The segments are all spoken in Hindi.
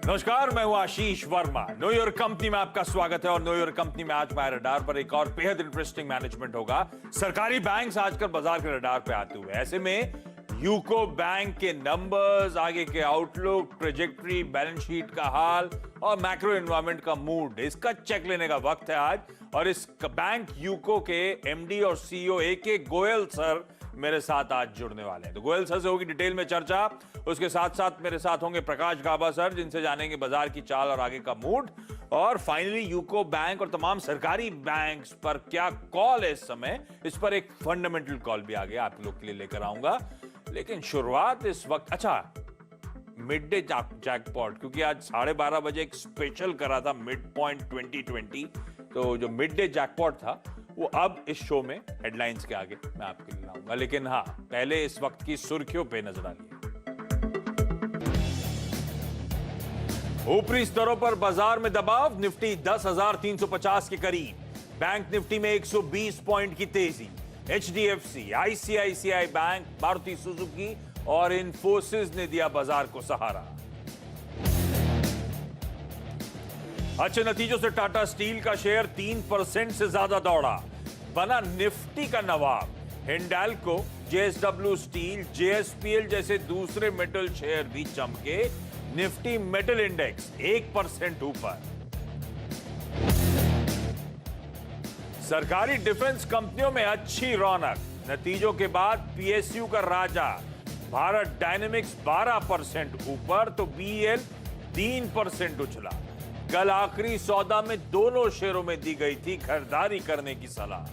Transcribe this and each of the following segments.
नमस्कार, मैं हूं आशीष वर्मा। नो योर कंपनी में आपका स्वागत है और नो योर कंपनी में आज हमारे रडार पर एक और बेहद इंटरेस्टिंग मैनेजमेंट होगा। सरकारी बैंक्स आजकल बाजार के रडार पे आते हुए, ऐसे में यूको बैंक के नंबर्स, आगे के आउटलुक, ट्रेजेक्टरी, बैलेंस शीट का हाल और मैक्रो एनवायरनमेंट का मूड, इसका चेक लेने का वक्त है आज। और इस बैंक यूको के एमडी और सीईओ AK गोयल सर मेरे साथ आज जुड़ने वाले हैं। तो गोयल सर से होगी डिटेल में चर्चा। उसके साथ साथ मेरे साथ होंगे प्रकाश गाबा सर, जिनसे जानेंगे बाजार की चाल और आगे का मूड। और फाइनली यूको बैंक और तमाम सरकारी बैंक्स पर क्या कॉल है इस समय, इस पर एक फंडामेंटल कॉल भी आगे आप लोग के लिए लेकर आऊंगा। लेकिन शुरुआत इस वक्त, अच्छा, मिड डे जैकपॉट, क्योंकि आज 12:30 बजे एक स्पेशल करा था मिड पॉइंट 2020, तो जो मिड डे जैकपॉट था वो अब इस शो में हेडलाइंस के आगे मैं आपके लिए लाऊंगा। लेकिन हाँ, पहले इस वक्त की सुर्खियों पे नजर डालिए। ऊपरी स्तरों पर बाजार में दबाव, निफ्टी 10,350 के करीब, बैंक निफ्टी में 120 पॉइंट की तेजी। HDFC, ICICI bank, Maruti Suzuki और इन्फोसिस ने दिया बाजार को सहारा। अच्छे नतीजों से टाटा स्टील का शेयर 3% से ज्यादा दौड़ा, बना निफ्टी का नवाब। हिंडाल्को, JSW स्टील, JSPL जैसे दूसरे मेटल शेयर भी चमके। निफ्टी मेटल इंडेक्स 1% ऊपर। सरकारी डिफेंस कंपनियों में अच्छी रौनक, नतीजों के बाद PSU का राजा भारत डायनेमिक्स 12% ऊपर, तो BEL 3% उछला। कल आखिरी सौदा में दोनों शेयरों में दी गई थी खरीदारी करने की सलाह।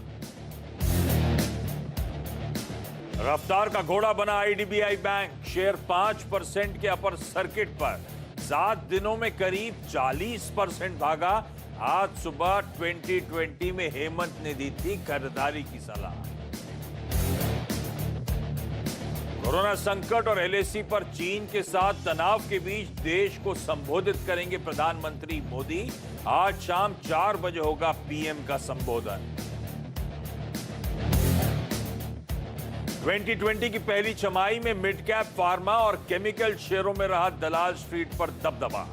रफ्तार का घोड़ा बना IDBI बैंक, शेयर 5% के अपर सर्किट पर, 7 दिनों में करीब 40% भागा। आज सुबह 2020 में हेमंत ने दी थी खरीदारी की सलाह। कोरोना संकट और LAC पर चीन के साथ तनाव के बीच देश को संबोधित करेंगे प्रधानमंत्री मोदी। आज शाम 4 बजे होगा PM का संबोधन। 2020 की पहली छमाही में मिड कैप फार्मा और केमिकल शेयरों में रहा दलाल स्ट्रीट पर दबदबा।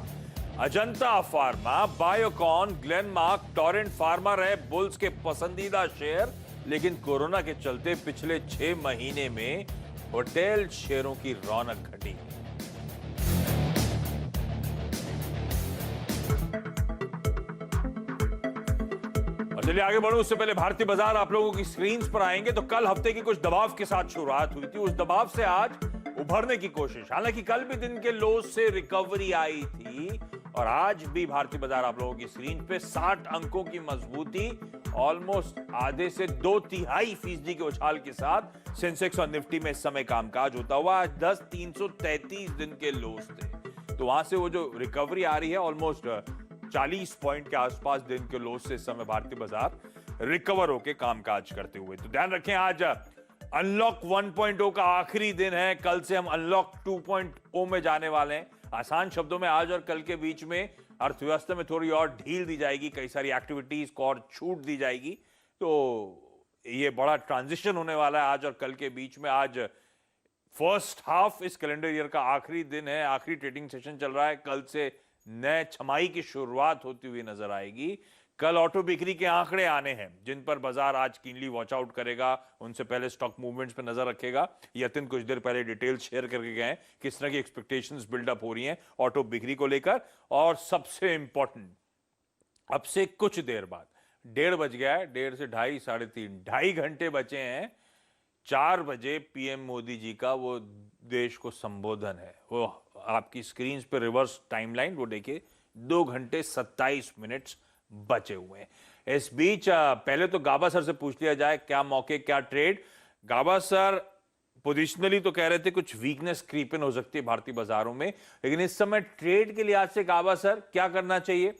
Ajanta pharma, Biocon, Glenmark, Torrent pharma रहे बुल्स के पसंदीदा शेयर। लेकिन कोरोना के चलते पिछले 6 महीने में होटल शेयरों की रौनक घटी। और चलिए आगे बढ़ूं, उससे पहले भारतीय बाजार आप लोगों की स्क्रीन्स पर आएंगे। तो कल हफ्ते की कुछ दबाव के साथ शुरुआत हुई थी, उस दबाव से आज उभरने की कोशिश। हालांकि कल भी दिन के लो से रिकवरी आई थी और आज भी भारतीय बाजार आप लोगों की स्क्रीन पे 60 अंकों की मजबूती, ऑलमोस्ट आधे से 2/3% के उछाल के साथ सेंसेक्स और निफ्टी में इस समय कामकाज होता हुआ। आज 10,333 दिन के लोस थे, तो वहां से वो जो रिकवरी आ रही है, ऑलमोस्ट 40 पॉइंट के आसपास दिन के लोस से इस समय भारतीय बाजार रिकवर होकर कामकाज करते हुए। तो ध्यान रखें, आज अनलॉक 1.0 का आखिरी दिन है। कल से हम अनलॉक 2.0 में जाने वाले हैं। आसान शब्दों में आज और कल के बीच में अर्थव्यवस्था में थोड़ी और ढील दी जाएगी, कई सारी एक्टिविटीज को और छूट दी जाएगी। तो ये बड़ा ट्रांजिशन होने वाला है आज और कल के बीच में। आज फर्स्ट हाफ इस कैलेंडर ईयर का आखिरी दिन है, आखिरी ट्रेडिंग सेशन चल रहा है। कल से नए छमाही की शुरुआत होती हुई नजर आएगी। कल ऑटो बिक्री के आंकड़े आने हैं, जिन पर बाजार आज कीनली वॉच आउट करेगा। उनसे पहले स्टॉक मूवमेंट्स पर नजर रखेगा। यतिन कुछ देर पहले डिटेल शेयर करके गए किस तरह की एक्सपेक्टेशंस बिल्डअप हो रही हैं ऑटो बिक्री को लेकर। और सबसे इंपॉर्टेंट, अब से कुछ देर बाद 1:30 बज गया है, 1:30 से 2:30, 3:30, 2.5 घंटे बचे हैं। 4 बजे PM मोदी जी का वो देश को संबोधन है। वो आपकी स्क्रीन पे रिवर्स टाइमलाइन वो देखिए, 2 घंटे 27 मिनट बचे हुए हैं। इस बीच पहले तो गाबा सर से पूछ लिया जाए, क्या मौके क्या ट्रेड। गाबा सर पोजिशनली तो कह रहे थे कुछ वीकनेस क्रीप इन हो सकती है भारतीय बाजारों में, लेकिन इस समय ट्रेड के लिहाज से गाबा सर क्या करना चाहिए?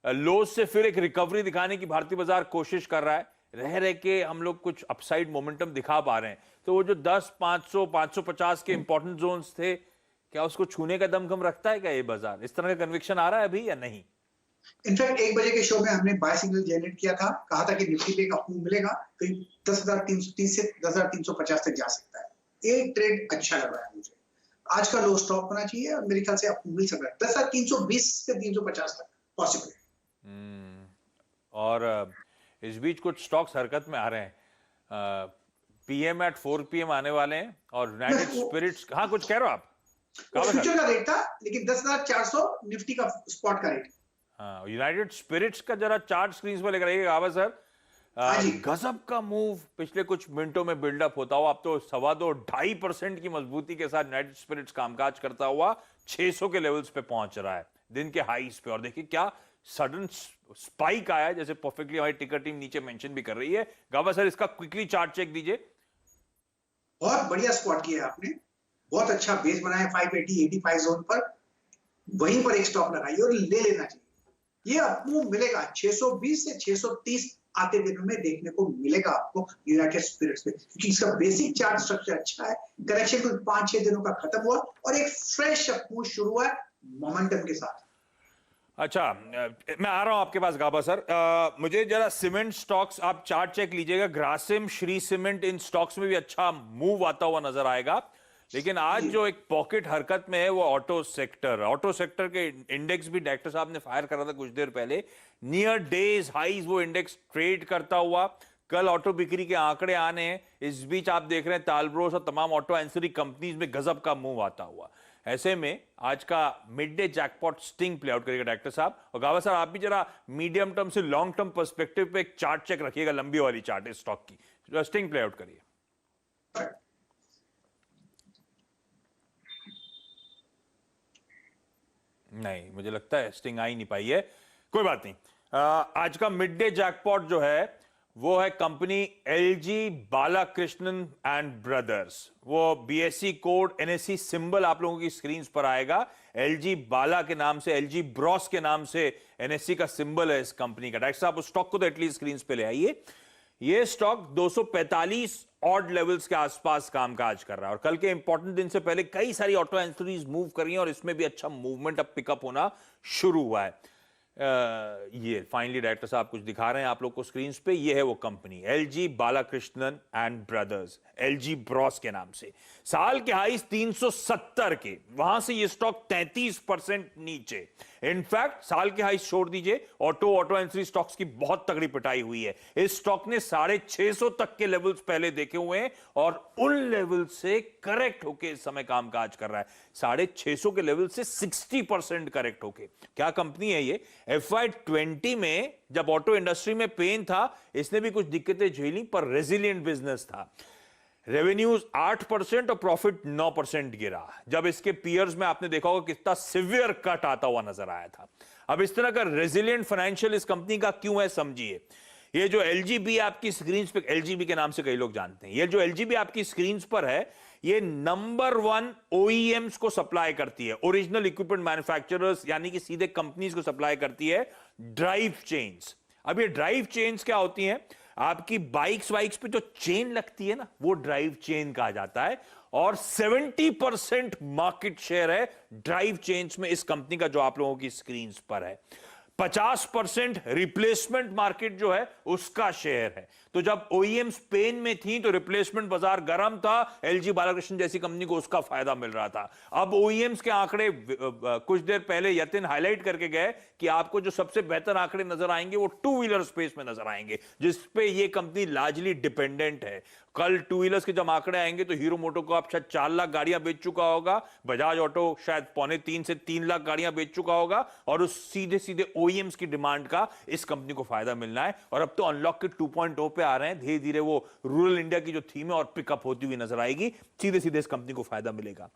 लोस से फिर एक रिकवरी दिखाने की भारतीय बाजार कोशिश कर रहा है, रह के हम लोग कुछ अपसाइड मोमेंटम दिखा पा रहे हैं। तो वो जो 10, 500, 550 के इंपॉर्टेंट जोन्स थे, क्या उसको छूने का दमखम रखता है क्या ये बाजार? इस तरह का कन्विक्शन आ रहा है अभी या नहीं? इनफैक्ट 1 बजे के शो में हमने बाय सिग्नल जनरेट किया था, कहा था कि निफ्टी पे एक अप मूव मिलेगा, करीब 10,330 से 10,350 तक जा सकता है। एक ट्रेड अच्छा लग रहा है मुझे। आज का लो स्टॉक होना चाहिए और मेरे ख्याल से आपको मिल सकता है 10,320 से 350 तक पॉसिबल है। और इस बीच कुछ स्टॉक्स हरकत में आ रहे हैं। पीएम एट 4 PM आने वाले हैं और यूनाइटेड स्पिरिट्स, हाँ कुछ कह रहे हो आप? फ्यूचर का रेट था लेकिन 10,400 निफ्टी का स्पॉट का रेट। हाँ, यूनाइटेड स्पिरिट्स का जरा चार्ट स्क्रीन पर लेकर आइएगा आवाज सर। गजब का मूव पिछले कुछ मिनटों में बिल्डअप होता हुआ अब तो 2.25% की मजबूती के साथ यूनाइटेड स्पिरिट्स कामकाज करता हुआ 600 के लेवल्स पे पहुंच रहा है, दिन के हाईस पे। और देखिए क्या सडन स्पाइक आया, जैसे परफेक्टली हमारी टिकर टीम नीचे मेंशन भी कर रही है। गावा सर इसका क्विकली चार्ट चेक दीजिए। बहुत बढ़िया स्पॉट किया आपने, बहुत अच्छा बेस बनाया 580-85 जोन पर, वहीं पर एक स्टॉप लगाइए और ले लेना चाहिए। ये आपको मिलेगा 620 से 630 आते दिनों में देखने को मिलेगा आपको यूनाइटेड स्पिरिट्स पे, क्योंकि इसका बेसिक चार्ट स्ट्रक्चर अच्छा है। करेक्शन कुछ 5-6 दिनों का खत्म हुआ और एक फ्रेश अपमूव शुरू हुआ है मोमेंटम के साथ। अच्छा, मैं आ रहा हूं आपके पास गाबा सर। मुझे जरा सीमेंट स्टॉक्स आप चार्ट चेक लीजिएगा। ग्रासिम, श्री सीमेंट, इन स्टॉक्स में भी अच्छा मूव आता हुआ नजर आएगा। लेकिन आज जो एक पॉकेट हरकत में है वो ऑटो सेक्टर के इंडेक्स भी डायरेक्टर साहब ने फायर करा था कुछ देर पहले। नियर डेज हाईज वो इंडेक्स ट्रेड करता हुआ। कल ऑटो बिक्री के आंकड़े आने हैं, इस बीच आप देख रहे हैं तालब्रोस और तमाम ऑटो एंसिलरी कंपनीज में गजब का मूव आता हुआ। ऐसे में आज का mid day jackpot sting play out करेगा डायरेक्टर साहब। और गावा सर आप भी जरा मीडियम टर्म से लॉन्ग टर्म पर्सपेक्टिव पे एक चार्ट चेक रखिएगा, लंबी वाली चार्ट इस स्टॉक की। स्टिंग प्ले आउट करिए। नहीं, मुझे लगता है स्टिंग आ ही नहीं पाई है, कोई बात नहीं। आज का मिड डे जैकपॉट जो है वो है company LG Balakrishnan and brothers. वो बीएसई कोड एनएससी सिंबल आप लोगों की स्क्रीन पर आएगा। एलजी बाला के नाम से, एलजी ब्रॉस के नाम से एनएससी का सिंबल है इस कंपनी का। डायरेक्टर साहब उस स्टॉक को तो एटलीस्ट स्क्रीन पे ले आइए। ये स्टॉक 245 ऑड लेवल्स के आसपास कामकाज कर रहा है और कल के इंपॉर्टेंट दिन से पहले कई सारी ऑटो एंसिलरीज मूव कर रही हैं और इसमें भी अच्छा मूवमेंट अब पिकअप होना शुरू हुआ है। ये फाइनली डायरेक्टर साहब कुछ दिखा रहे हैं आप लोग को स्क्रीन पे। ये है वो company LG Balakrishnan and brothers, LG Bros के नाम से। साल के हाईस 370 के, वहां से ये स्टॉक 33% नीचे। इनफैक्ट साल के हाईस छोड़ दीजिए, ऑटो एंसिलरी स्टॉक्स की बहुत तगड़ी पिटाई हुई है। इस स्टॉक ने 650 तक के लेवल्स पहले देखे हुए हैं और उन लेवल से करेक्ट होके इस समय कामकाज कर रहा है। 650 के लेवल से 60% करेक्ट होके। क्या कंपनी है ये? FY20 में जब ऑटो इंडस्ट्री में पेन था, इसने भी कुछ दिक्कतें झेली पर रेजिलिएंट बिजनेस था। रेवेन्यूज 8% और प्रॉफिट 9% गिरा। जब इसके पीयर्स में आपने देखा होगा कितना सिवियर कट आता हुआ नजर आया था। अब इस तरह का रेजिलिएंट फाइनेंशियल इस कंपनी का क्यों है समझिए। ये जो एलजीबी आपकी स्क्रीन पे, एलजीबी के नाम से कई लोग जानते हैं, ये जो एलजीबी आपकी स्क्रीन पर है ये नंबर 1 OEMs को सप्लाई करती है, ओरिजिनल इक्विपमेंट मैन्युफैक्चरर्स, यानी कि सीधे कंपनीज को सप्लाई करती है ड्राइव चेन्स। अब ये ड्राइव चेन्स क्या होती हैं? आपकी बाइक्स पे जो चेन लगती है ना, वो ड्राइव चेन कहा जाता है। और 70% मार्केट शेयर है ड्राइव चेन्स में इस कंपनी का, जो आप लोगों की स्क्रीन पर है। 50% रिप्लेसमेंट मार्केट जो है उसका शेयर है। तो जब OEMs पेन में थी तो रिप्लेसमेंट बाजार गर्म था, एलजी बालाकृष्णन जैसी कंपनी को उसका फायदा मिल रहा था। अब OEMs के आंकड़े कुछ देर पहले यतिन हाईलाइट करके गए कि आपको जो सबसे बेहतर आंकड़े नजर आएंगे वो टू व्हीलर स्पेस में नजर आएंगे, जिसपे ये कंपनी लार्जली डिपेंडेंट है। कल टू व्हीलर्स के जब आंकड़े आएंगे तो हीरो मोटो को आप शायद 4 लाख गाड़ियां बेच चुका होगा, बजाज ऑटो शायद 2.25 से 3 लाख गाड़ियां बेच चुका होगा, और उस सीधे सीधे OEMs की डिमांड का इस कंपनी को फायदा मिलना है। और अब तो अनलॉक के 2.0 पे आ रहे हैं, धीरे धीरे वो रूरल इंडिया की जो थीम है और पिकअप होती हुई नजर आएगी। सीधे सीधे इस कंपनी को फायदा मिलेगा।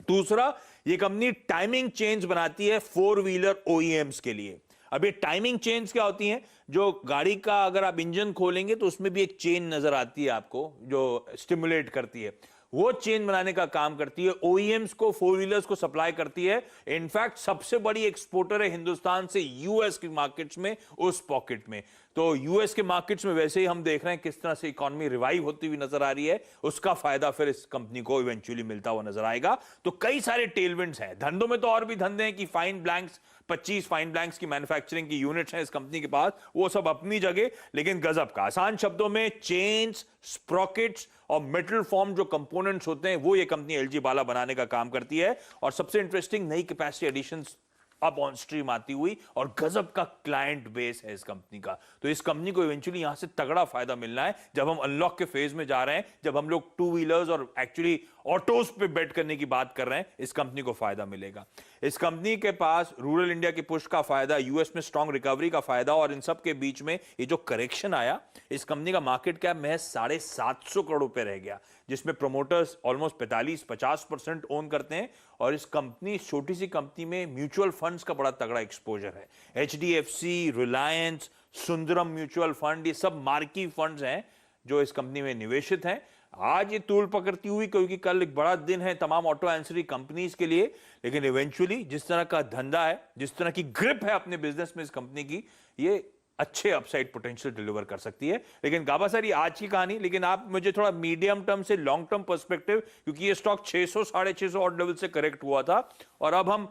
दूसरा, ये कंपनी टाइमिंग चेन्स बनाती है 4 व्हीलर OEMs के लिए। अब ये टाइमिंग चेन्स क्या होती हैं? जो गाड़ी का अगर आप इंजन खोलेंगे तो उसमें भी एक चेन नजर आती है आपको जो स्टिमुलेट करती है, वो चेन बनाने का काम करती है। OEMs को, 4 व्हीलर्स को सप्लाई करती है। इनफैक्ट सबसे बड़ी एक्सपोर्टर है हिंदुस्तान से US की मार्केट्स में, उस पॉकेट में। तो यूएस के मार्केट्स में वैसे ही हम देख रहे हैं किस तरह से इकोनॉमी रिवाइव होती हुई नजर आ रही है, उसका फायदा फिर इस कंपनी को इवेंचुअली मिलता हुआ नजर आएगा। तो कई सारे टेलविंड्स हैं धंधों में, तो और भी धंधे हैं कि फाइन ब्लैंक्स 25 फाइन ब्लैंक्स की मैन्युफैक्चरिंग की यूनिट्स हैं इस कंपनी के पास, वो सब अपनी जगह, लेकिन गजब का आसान शब्दों में चेन्स, स्प्रॉकेट्स और मेटल फॉर्म जो कंपोनेंट्स होते हैं वो ये कंपनी एलजी बाला बनाने का काम करती है। और सबसे इंटरेस्टिंग, नई कैपेसिटी एडिशंस अब ऑन स्ट्रीम आती हुई और गजब का क्लाइंट बेस है इस कंपनी का। तो इस कंपनी को इवेंचुअली यहां से तगड़ा फायदा मिलना है जब हम अनलॉक के फेज में जा रहे हैं, जब हम लोग टू व्हीलर्स और एक्चुअली ऑटोज पे बेट करने की बात कर रहे हैं, इस कंपनी को फायदा मिलेगा। इस कंपनी के पास रूरल इंडिया की पुश का फायदा, यूएस में स्ट्रॉन्ग रिकवरी का फायदा, और इन सब के बीच में ये जो करेक्शन आया, इस कंपनी का मार्केट कैप महज 750 करोड़ रुपए रह गया, जिसमें प्रोमोटर्स ऑलमोस्ट 45-50% ओन करते हैं। और इस कंपनी, छोटी सी कंपनी में म्यूचुअल फंड्स का बड़ा तगड़ा एक्सपोजर है। HDFC, Reliance, Sundaram mutual fund, ये सब मार्की फंड्स हैं जो इस कंपनी में निवेशित हैं। आज ये तूल पकड़ती हुई, क्योंकि कल एक बड़ा दिन है तमाम ऑटो एंसिलरी कंपनीज के लिए, लेकिन इवेंचुअली जिस तरह का धंधा है, जिस तरह की ग्रिप है अपने बिजनेस में इस कंपनी की, ये अच्छे अपसाइड पोटेंशियल डिलीवर कर सकती है। लेकिन गाबा सर, ये आज की कहानी, लेकिन आप मुझे थोड़ा मीडियम टर्म से लॉन्ग टर्म पर्सपेक्टिव, क्योंकि ये स्टॉक 600-650 और लेवल से करेक्ट हुआ था और अब हम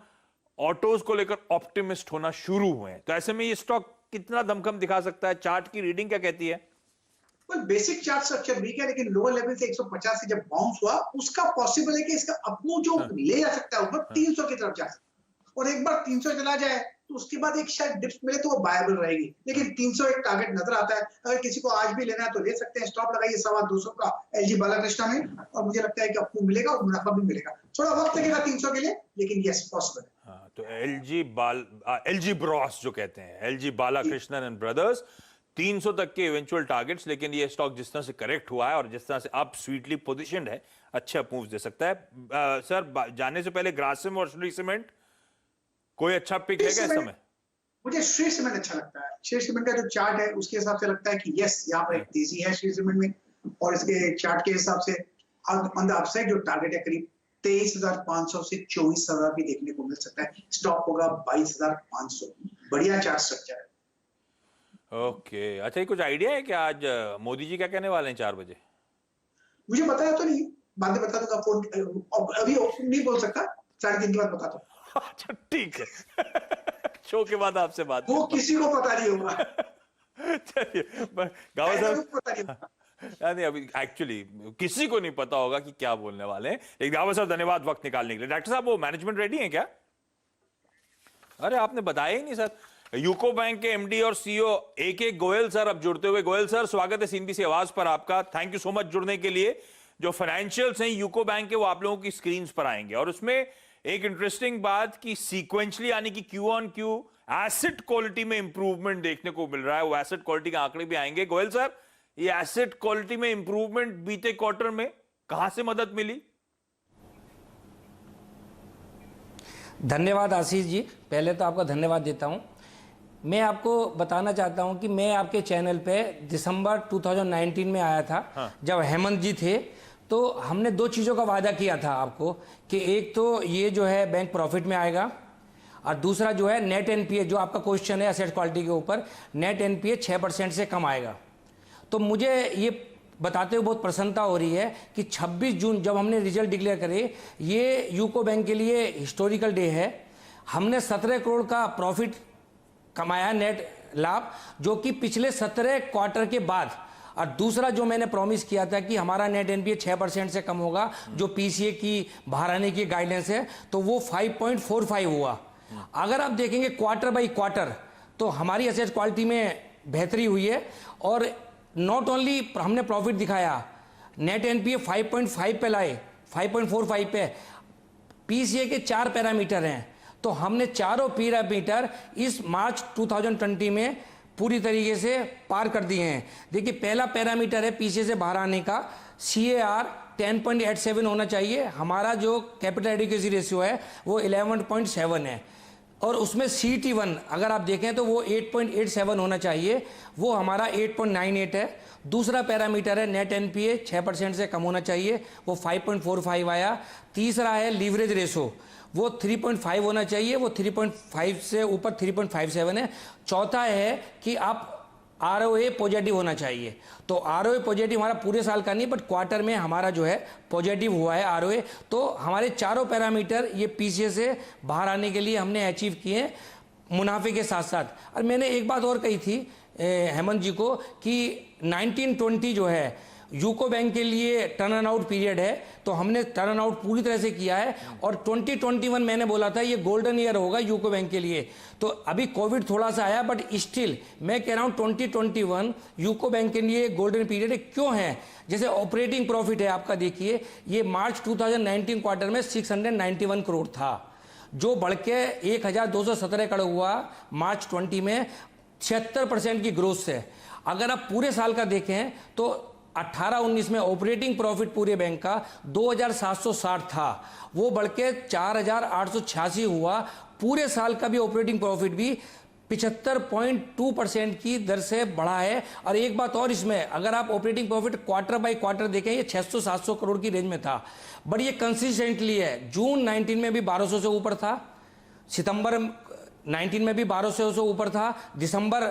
ऑटोज को लेकर ऑप्टिमिस्ट होना शुरू हुए हैं, तो ऐसे में ये स्टॉक कितना दमखम दिखा सकता है? चार्ट की रीडिंग क्या कहती है? बेसिक चार्ट स्ट्रक्चर वीक है, लेकिन लोअर लेवल से 150 से जब बाउंस हुआ, उसका पॉसिबल है कि इसका अपनों जो ले जा सकता है ऊपर 300 की तरफ जा सकता है, और एक बार 300 चला जाए तो उसके बाद एक शायद डिप्स मिले तो वो बायबल रहेगी। लेकिन 300 एक टारगेट नजर आता है, अगर किसी को आज भी लेना है तो ले सकते हैं। स्टॉप लगाइए 225 का एलजी बालाकृष्णा में, और मुझे लगता है कि आपको मिलेगा और मुनाफा भी मिलेगा। थोड़ा वक्त लगेगा 300 के लिए, लेकिन यस पॉसिबल है। हाँ, तो एलजी ब्रॉस जो कहते हैं, एलजी बालाकृष्णन एंड ब्रदर्स, 300 तक के इवेंचुअल टारगेट्स। लेकिन ये स्टॉक जिस तरह से करेक्ट हुआ है और जिस तरह से अब स्वीटली पोजीशनड है, अच्छे मूव्स दे सकता है। सर, जाने से पहले ग्रासिम और श्री सीमेंट, कोई अच्छा पिक है क्या इस समय? मुझे श्री सीमेंट अच्छा लगता है। श्री सीमेंट का जो चार्ट है उसके हिसाब से लगता है कि यस, यहाँ पर एक तेजी है श्री सीमेंट में, और इसके चार्ट के हिसाब से ऑन द अपसाइड जो टारगेट है करीब 23,500 से 24,000 भी देखने को मिल सकता है। स्टॉक होगा 22,500। बढ़िया चार्ट स्ट्रक्चर है। ओके, अच्छा, ये कुछ आइडिया है कि आज मोदी जी क्या कहने वाले हैं 4 बजे? मुझे बताया तो नहीं, बाद में बता दूंगा। फोन अभी नहीं बोल सकता, 3:30 के बाद बताता हूँ। अच्छा, ठीक है। शो के बाद आपसे बात, वो किसी को पता नहीं होगा। चलिए, गावा साहब, नहीं, अभी एक्चुअली किसी को नहीं पता होगा कि क्या बोलने वाले हैं। लेकिन गावा साहब, धन्यवाद वक्त निकालने के लिए। डॉक्टर साहब, वो मैनेजमेंट रेडी है क्या? अरे, आपने बताया ही नहीं सर। यूको बैंक के एमडी और सीईओ AK गोयल सर अब जुड़ते हुए। गोयल सर, स्वागत है CNBC आवाज पर आपका। थैंक यू सो मच जुड़ने के लिए। जो फाइनेंशियल्स हैं यूको बैंक के, वो आप लोगों की स्क्रीन पर आएंगे, और उसमें एक इंटरेस्टिंग बात कि सीक्वेंशली, यानी कि Q on Q asset quality में इंप्रूवमेंट देखने को मिल रहा है। वो एसेट क्वालिटी के आंकड़े भी आएंगे। गोयल सर, ये एसेट क्वालिटी में इंप्रूवमेंट बीते क्वार्टर में कहां से मदद मिली? धन्यवाद आशीष जी, पहले तो आपका धन्यवाद देता हूं। मैं आपको बताना चाहता हूं कि मैं आपके चैनल पे दिसंबर 2019 में आया था। हाँ। जब हेमंत जी थे, तो हमने 2 चीज़ों का वादा किया था आपको, कि एक तो ये जो है बैंक प्रॉफिट में आएगा, और दूसरा जो है नेट एनपीए, जो आपका क्वेश्चन है एसेट क्वालिटी के ऊपर, नेट एनपीए 6% से कम आएगा। तो मुझे ये बताते हुए बहुत प्रसन्नता हो रही है कि 26 जून जब हमने रिजल्ट डिक्लेयर करे, ये यूको बैंक के लिए हिस्टोरिकल डे है। हमने 17 करोड़ का प्रॉफिट कमाया, नेट लाभ, जो कि पिछले 17 क्वार्टर के बाद। और दूसरा जो मैंने प्रॉमिस किया था कि हमारा नेट एनपीए 6% से कम होगा, जो पीसीए की बाहर आने की गाइडेंस है, तो वो 5.45 हुआ। अगर आप देखेंगे क्वार्टर बाई क्वार्टर, तो हमारी एसेट क्वालिटी में बेहतरी हुई है। और नॉट ओनली हमने प्रॉफिट दिखाया, नेट एनपीए 5.5 पे लाए, 5.45 पे। पीसीए के 4 पैरामीटर हैं, तो हमने चारों पैरामीटर इस मार्च 2020 में पूरी तरीके से पार कर दिए हैं। देखिए, पहला पैरामीटर है पीसीए से बाहर आने का, CAR 10.87 होना चाहिए। हमारा जो कैपिटल एडिक्वेसी रेशियो है वो 11.7 है, और उसमें CET1 अगर आप देखें तो वो 8.87 होना चाहिए, वो हमारा 8.98 है। दूसरा पैरामीटर है नेट एनपीए 6% से कम होना चाहिए, वो 5.45 आया। तीसरा है लीवरेज रेशो, वो 3.5 होना चाहिए, वो 3.5 से ऊपर 3.57 है। चौथा है कि आप आरओए पॉजिटिव होना चाहिए। तो आरओए पॉजिटिव हमारा पूरे साल का नहीं, बट क्वार्टर में हमारा जो है पॉजिटिव हुआ है आरओए। तो हमारे चारों पैरामीटर ये पीसीए से बाहर आने के लिए हमने अचीव किए मुनाफे के साथ साथ। और मैंने एक बात और कही थी हेमंत जी को कि 1920 जो है यूको बैंक के लिए टर्न आउट पीरियड है, तो हमने टर्न आउट पूरी तरह से किया है। और 2021 मैंने बोला था ये गोल्डन ईयर होगा यूको बैंक के लिए। तो अभी कोविड थोड़ा सा आया, बट स्टिल मैं कह रहा हूँ 2021 यूको बैंक के लिए गोल्डन पीरियड है। क्यों है? जैसे ऑपरेटिंग प्रॉफिट है आपका, देखिए ये मार्च 2019 क्वार्टर में 691 करोड़ था, जो बढ़ के 1217 करोड़ हुआ मार्च 20 में, 76% की ग्रोथ से। अगर आप पूरे साल का देखें तो 18-19 में ऑपरेटिंग प्रॉफिट पूरे बैंक का 2760 था, वो बढ़ के 4886 हुआ। पूरे साल का भी ऑपरेटिंग प्रॉफिट भी 75.2% की दर से बढ़ा है। और एक बात और इसमें, अगर आप operating profit quarter by quarter देखें, ये 600-700 करोड़ की रेंज में था, बट ये कंसिस्टेंटली है। जून 19 में भी 1200 से ऊपर था, सितंबर 19 में भी 1200 से ऊपर था, दिसंबर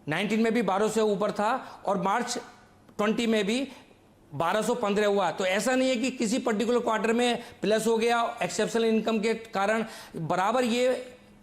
19 में भी 1200 से ऊपर था, और मार्च 20 में भी 1215 हुआ। तो ऐसा नहीं है कि किसी पर्टिकुलर क्वार्टर में प्लस हो गया एक्सेप्शनल इनकम के कारण, बराबर ये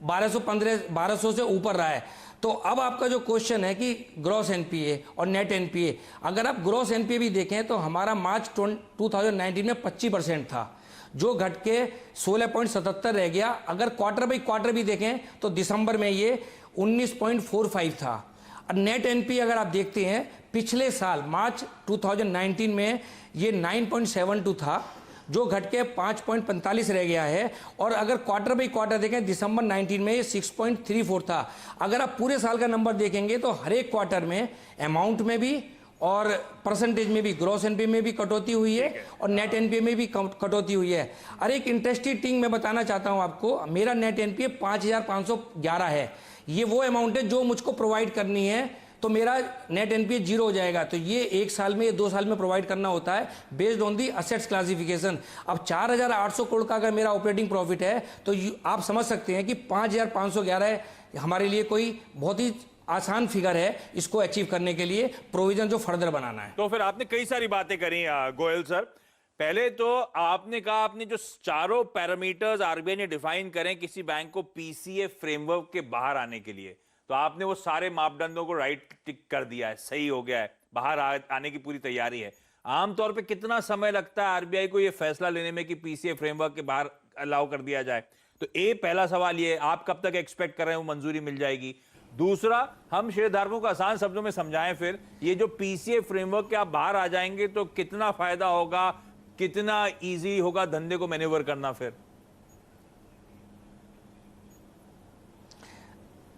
1200 से ऊपर रहा है। तो अब आपका जो क्वेश्चन है कि ग्रॉस एनपीए और नेट एनपीए, अगर आप ग्रॉस एनपीए भी देखें तो हमारा मार्च 2019 में 25% था, जो घट के 16.77 रह गया। अगर क्वार्टर बाई क्वार्टर भी देखें तो दिसंबर में ये 19.45 था। और नेट एनपी अगर आप देखते हैं पिछले साल मार्च 2019 में ये 9.72 था, जो घट के 5.45 रह गया है। और अगर क्वार्टर बाई क्वार्टर देखें दिसंबर 19 में ये 6.34 था। अगर आप पूरे साल का नंबर देखेंगे तो हर एक क्वार्टर में अमाउंट में भी और परसेंटेज में भी, ग्रॉस एनपीए में भी कटौती हुई है और नेट एनपीए में भी कटौती हुई है। और एक इंटरेस्टिंग थिंग मैं बताना चाहता हूं आपको, मेरा नेट एनपीए 5511 है। ये वो अमाउंट है जो मुझको प्रोवाइड करनी है, तो मेरा नेट एनपीए 0 हो जाएगा। तो ये 1 साल में, 2 साल में प्रोवाइड करना होता है based on the assets classification. अब 4800 करोड़ का अगर मेरा ऑपरेटिंग प्रॉफिट है तो आप समझ सकते हैं कि 5511 हमारे लिए कोई बहुत ही आसान फिगर है इसको अचीव करने के लिए, प्रोविजन जो फर्दर बनाना है। तो फिर आपने कई सारी बातें करी गोयल सर। पहले तो आपने कहा आपने जो चारों पैरामीटर्स आरबीआई ने डिफाइन करें किसी बैंक को पीसीए फ्रेमवर्क के बाहर आने के लिए, तो आपने वो सारे मापदंडों को राइट टिक कर दिया है, सही हो गया है, बाहर आने की पूरी तैयारी है। आमतौर पे कितना समय लगता है आरबीआई को ये फैसला लेने में कि पीसीए फ्रेमवर्क के बाहर अलाउ कर दिया जाए? तो पहला सवाल ये, आप कब तक एक्सपेक्ट कर रहे हैं वो मंजूरी मिल जाएगी? दूसरा, हम शेयरधारकों को आसान शब्दों में समझाएं फिर, ये जो पीसीए फ्रेमवर्क के आप बाहर आ जाएंगे तो कितना फायदा होगा, कितना इजी होगा धंधे को मैनेवर करना? फिर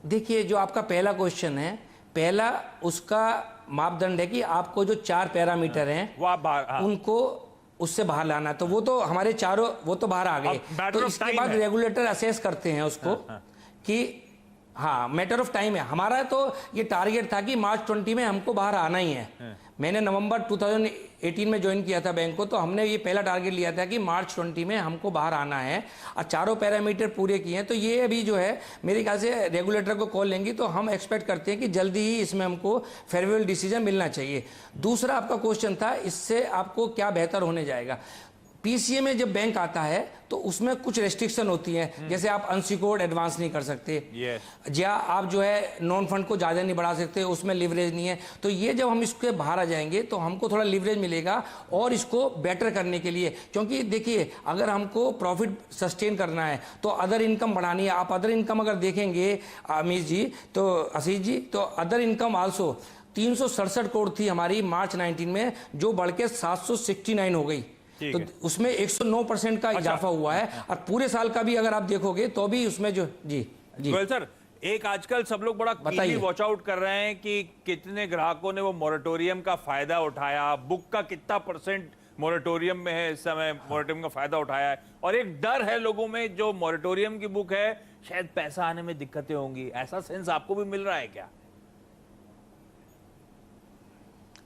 देखिए, जो आपका पहला क्वेश्चन है, पहला उसका मापदंड है कि आपको जो 4 पैरामीटर हैं वो आप बाहर, उनको उससे बाहर लाना। तो वो तो हमारे चारों वो तो बाहर आ गए। तो इसके बाद रेगुलेटर असेस करते हैं उसको कि हाँ, मैटर ऑफ टाइम है हमारा। तो ये टारगेट था कि मार्च 20 में हमको बाहर आना ही है। मैंने नवंबर 2018 में ज्वाइन किया था बैंक को, तो हमने ये पहला टारगेट लिया था कि मार्च 20 में हमको बाहर आना है, और चारों पैरामीटर पूरे किए हैं। तो ये अभी जो है मेरे ख्याल से रेगुलेटर को कॉल लेंगी, तो हम एक्सपेक्ट करते हैं कि जल्दी ही इसमें हमको फेवरेबल डिसीजन मिलना चाहिए। दूसरा आपका क्वेश्चन था, इससे आपको क्या बेहतर होने जाएगा? पीसीए में जब बैंक आता है तो उसमें कुछ रेस्ट्रिक्शन होती हैं, जैसे आप अनसिक्योर्ड एडवांस नहीं कर सकते, या आप जो है नॉन फंड को ज़्यादा नहीं बढ़ा सकते, उसमें लिवरेज नहीं है। तो ये जब हम इसके बाहर आ जाएंगे तो हमको थोड़ा लिवरेज मिलेगा और इसको बेटर करने के लिए। क्योंकि देखिए, अगर हमको प्रॉफिट सस्टेन करना है तो अदर इनकम बढ़ानी है। आप अदर इनकम अगर देखेंगे आशीष जी, तो अदर इनकम आल्सो 367 करोड़ थी हमारी मार्च 19 में, जो बढ़ के 769 हो गई। तो उसमें 109% का इजाफा हुआ है। और पूरे साल का भी अगर आप देखोगे तो भी उसमें जो जी सर, एक आजकल सब लोग बड़ा कीली वॉच आउट कर रहे हैं कि कितने ग्राहकों ने वो मोरेटोरियम का फायदा उठाया, बुक का कितना परसेंट मोरेटोरियम में है इस समय, मोरेटोरियम का फायदा उठाया है। और एक डर है लोगों में, जो मोरेटोरियम की बुक है शायद पैसा आने में दिक्कतें होंगी, ऐसा सेंस आपको भी मिल रहा है क्या?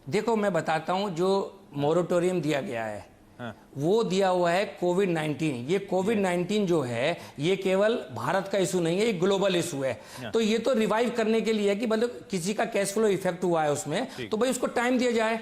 देखो, मैं बताता हूं, जो मोरेटोरियम दिया गया है वो दिया हुआ है कोविड-19। ये कोविड-19 जो है ये केवल भारत का इशू नहीं है, ये ग्लोबल इशू है। तो ये तो रिवाइव करने के लिए है कि मतलब किसी का कैश फ्लो इफेक्ट हुआ है उसमें, तो भाई उसको टाइम दिया जाए।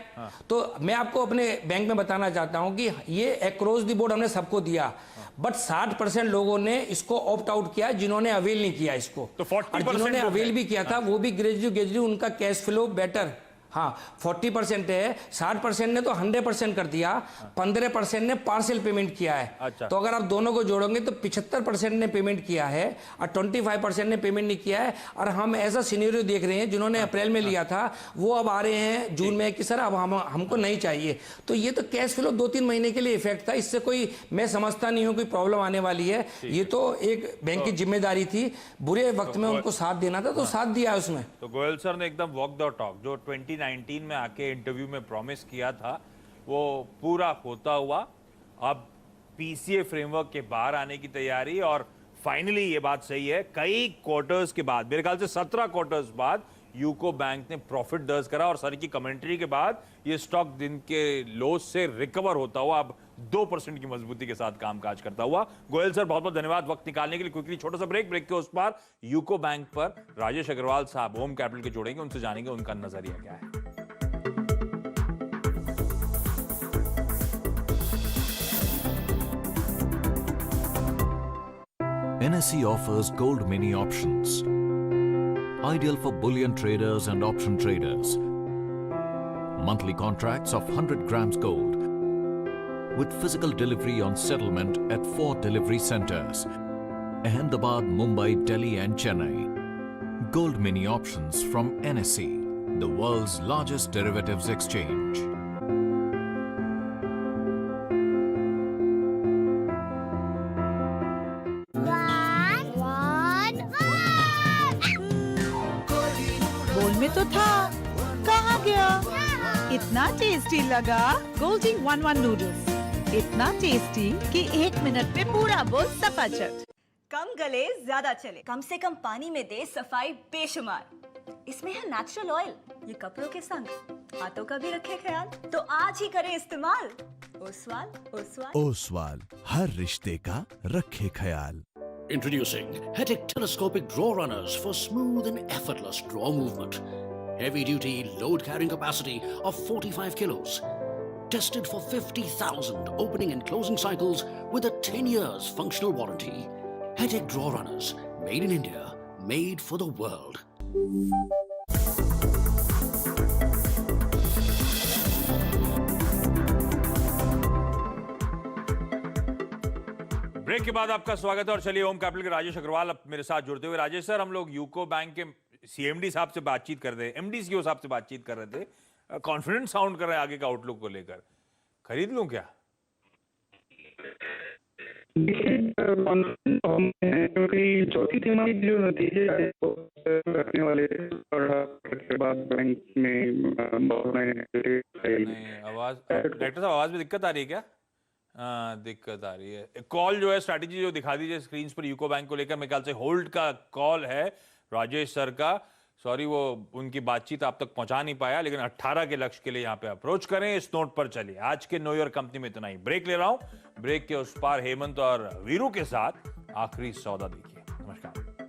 तो मैं आपको अपने बैंक में बताना चाहता हूं कि ये अक्रॉस द बोर्ड हमने सबको दिया, बट 60% लोगों ने इसको ऑप्ट आउट किया जिन्होंने अवेल नहीं किया इसको। तो 40% और जिन्होंने अवेल भी किया था वो भी ग्रेजुअली उनका कैश फ्लो बेटर। हाँ 40% है, 60% ने तो 100% कर दिया, 15% ने पार्शियल पेमेंट किया है। अच्छा। तो अगर आप दोनों को जोड़ोगे तो 75% ने पेमेंट किया है और 25% ने पेमेंट नहीं किया है। और हम ऐसा सिनेरियो देख रहे हैं जिन्होंने अप्रैल में लिया था वो अब आ रहे हैं जून में कि सर अब हमको नहीं चाहिए। तो ये तो कैश फ्लो 2-3 महीने के लिए इफेक्ट था, इससे कोई मैं समझता नहीं हूँ कोई प्रॉब्लम आने वाली है। ये तो एक बैंक की जिम्मेदारी थी, बुरे वक्त में उनको साथ देना था तो साथ दिया उसमें। तो गोयल सर ने एकदम वॉक द टॉक जो 2019 में आके इंटरव्यू में प्रॉमिस किया था वो पूरा होता हुआ अब पीसीए फ्रेमवर्क के बाहर आने की तैयारी। और फाइनली ये बात सही है, कई क्वार्टर्स के बाद, मेरे ख्याल से 17 क्वार्टर्स बाद यूको बैंक ने प्रॉफिट दर्ज करा और सर की कमेंट्री के बाद ये स्टॉक दिन के लो से रिकवर होता हुआ अब 2% की मजबूती के साथ कामकाज करता हुआ। गोयल सर बहुत बहुत धन्यवाद वक्त निकालने के लिए। क्विकली छोटा सा ब्रेक के उस पार यूको बैंक पर राजेश अग्रवाल साहब होम कैपिटल के जोड़ेंगे, उनसे जानेंगे उनका नजरिया क्या है। NSE offers gold mini options, ideal for bullion traders and option traders. Monthly contracts of 100 grams gold with physical delivery on settlement at 4 delivery centers: Ahmedabad, Mumbai, Delhi and Chennai. Gold mini options from NSE, the world's largest derivatives exchange. बोल में तो था, कहाँ गया? इतना टेस्टी लगा गोल्डी 1-1 नूडल्स, इतना टेस्टी कि 1 मिनट में पूरा बोल सफाचट। कम गले ज्यादा चले, कम से कम पानी में दे सफाई बेशुमार। इसमें है नेचुरल ऑयल, ये कपड़ों के संग हाथों का भी रखे ख्याल। तो आज ही करें इस्तेमाल ओसवाल। ओसवाल ओसवाल, हर रिश्ते का रखे ख्याल। Introducing Hetic Telescopic Draw Runners for smooth and effortless draw movement. Heavy-duty load-carrying capacity of 45 kilos. Tested for 50,000 opening and closing cycles with a 10 years functional warranty. Hetic Draw Runners, made in India, made for the world. Break के बाद आपका स्वागत है और चलिए होम कैपिटल के राजेश अग्रवाल अब मेरे साथ जुड़ते हुए। राजेश सर, हम लोग यूको बैंक के सीएमडी साहब से बातचीत कर रहे थे, एमडी सीईओ साहब से बातचीत कर रहे थे, कॉन्फिडेंट साउंड कर रहे हैं आगे का आउटलुक को लेकर। खरीद लूं क्या? क्योंकि चौथी तिमाही जो नतीजे आए रखने वाले थे के बाद बैंक में आवाज, डायरेक्टर साहब आवाज में दिक्कत आ रही है क्या? दिक्कत आ रही है। कॉल जो है, स्ट्रैटेजी जो दिखा दीजिए स्क्रीन पर यूको बैंक को लेकर। मेरे ख्याल से होल्ड का कॉल है राजेश सर का। सॉरी, वो उनकी बातचीत आप तक पहुंचा नहीं पाया, लेकिन 18 के लक्ष्य के लिए यहां पे अप्रोच करें। इस नोट पर चलिए आज के नो योर कंपनी में इतना ही। ब्रेक ले रहा हूं, ब्रेक के उस पार हेमंत और वीरू के साथ आखिरी सौदा देखिए। नमस्कार।